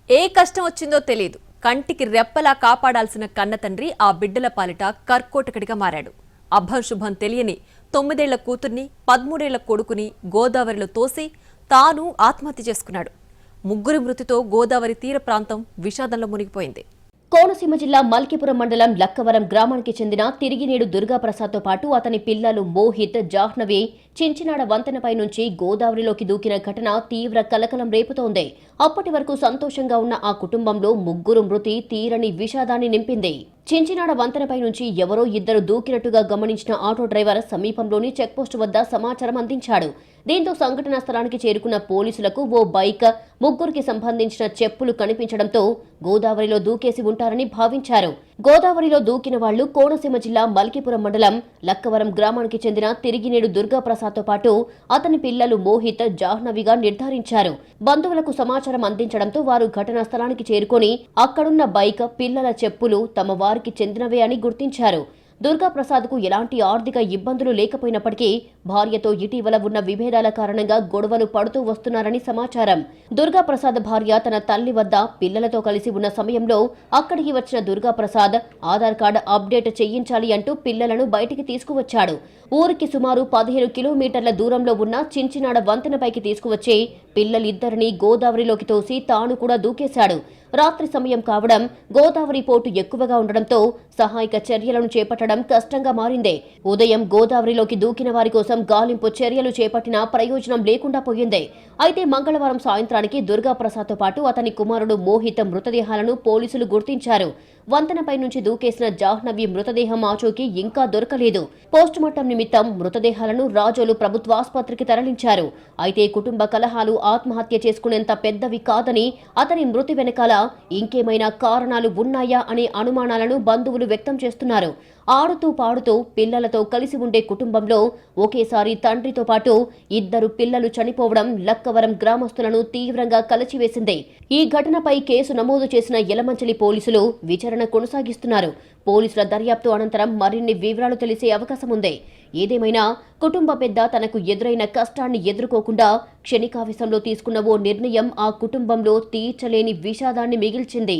ఏ కష్టం వచ్చిందో తెలియదు. కంటికి రెప్పలా కాపాడాల్సిన కన్నతండ్రి ఆ బిడ్డల పాలిట కర్కోటకుడిగా మారాడు. అభం శుభం తెలియని 9 ఏళ్ల కూతుర్ని 13 ఏళ్ల కొడుకుని గోదావరిలో తోసి తాను ఆత్మహత్య చేసుకున్నాడు. ముగ్గురి మృతితో గోదావరి తీర ప్రాంతం విషాదంలో మునిగిపోయింది. కోనసీమ జిల్లా మల్కీపురం మండలం లక్కవరం గ్రామానికి చెందిన తిరిగినేడు దుర్గాప్రసాద్తో పాటు అతని పిల్లలు మోహిత్, జాహ్నవి చించినాడ వంతెనపై నుంచి గోదావరిలోకి దూకిన ఘటన తీవ్ర కలకలం రేపుతోంది. అప్పటి వరకు సంతోషంగా ఉన్న ఆ కుటుంబంలో ముగ్గురు మృతి తీరని విషాదాన్ని నింపింది. చించినాడ వంతెనపై నుంచి ఎవరో ఇద్దరు దూకినట్టుగా గమనించిన ఆటో డ్రైవర్ సమీపంలోని చెక్పోస్టు వద్ద సమాచారం అందించాడు. దీంతో సంఘటనా స్థలానికి చేరుకున్న పోలీసులకు ఓ బైక్, ముగ్గురికి సంబంధించిన చెప్పులు కనిపించడంతో గోదావరిలో దూకేసి ఉంటారని భావించారు. గోదావరిలో దూకిన వాళ్లు కోనసీమ జిల్లా మల్కీపురం మండలం లక్కవరం గ్రామానికి చెందిన తిరిగినేడు దుర్గాప్రసాద్తో పాటు అతని పిల్లలు మోహిత్, జాహ్నవిగా నిర్ధారించారు. బంధువులకు సమాచారం అందించడంతో వారు ఘటనా స్థలానికి చేరుకుని అక్కడున్న బైక్, పిల్లల చెప్పులు తమ వారికి చెందినవే అని గుర్తించారు. దుర్గాప్రసాద్కు ఎలాంటి ఆర్థిక ఇబ్బందులు లేకపోయినప్పటికీ భార్యతో ఇటీవల ఉన్న విభేదాల కారణంగా గొడవలు పడుతూ వస్తున్నారని సమాచారం. దుర్గాప్రసాద్ భార్య తన తల్లి వద్ద పిల్లలతో కలిసి ఉన్న సమయంలో అక్కడికి వచ్చిన దుర్గాప్రసాద్ ఆధార్ కార్డు అప్డేట్ చేయించాలి అంటూ పిల్లలను బయటికి తీసుకువచ్చాడు. ఊరికి సుమారు 15 కిలోమీటర్ల దూరంలో ఉన్న చించినాడ వంతెనపైకి తీసుకువచ్చి పిల్లలిద్దరినీ గోదావరిలోకి తోసి తాను కూడా దూకేశాడు. రాత్రి సమయం కావడం, గోదావరి పోటు ఎక్కువగా ఉండడంతో సహాయక చర్యలను చేపట్టడం కష్టంగా మారింది. ఉదయం గోదావరిలోకి దూకిన వారి కోసం గాలింపు చర్యలు చేపట్టినా ప్రయోజనం లేకుండా పోయింది. అయితే మంగళవారం సాయంత్రానికి దుర్గాప్రసాద్తో పాటు అతని కుమారుడు మోహిత్ మృతదేహాలను పోలీసులు గుర్తించారు. వంతెనపై నుంచి దూకేసిన జాహ్నవి మృతదేహం ఆచూకీ ఇంకా దొరకలేదు. పోస్టుమార్టం నిమిత్తం మృతదేహాలను రాజోలు ప్రభుత్వాసుపత్రికి తరలించారు. అయితే కుటుంబ కలహాలు ఆత్మహత్య చేసుకునేంత పెద్దవి కాదని, అతని మృతి వెనకాల ఇంకేమైనా కారణాలు ఉన్నాయా అనే అనుమానాలను బంధువులు వ్యక్తం చేస్తున్నారు. ఆడుతూ పాడుతూ పిల్లలతో కలిసి ఉండే కుటుంబంలో ఒకేసారి తండ్రితో పాటు ఇద్దరు పిల్లలు చనిపోవడం లక్కవరం గ్రామస్తులను తీవ్రంగా కలచివేసింది. ఈ ఘటనపై కేసు నమోదు చేసిన యలమంచిలి పోలీసులు విచారణ కొనసాగిస్తున్నారు. పోలీసుల దర్యాప్తు అనంతరం మరిన్ని వివరాలు తెలిసే అవకాశం ఉంది. ఏదేమైనా కుటుంబ పెద్ద తనకు ఎదురైన కష్టాన్ని ఎదుర్కోకుండా క్షణికావేశంలో తీసుకున్న ఓ నిర్ణయం ఆ కుటుంబంలో తీర్చలేని విషాదాన్ని మిగిల్చింది.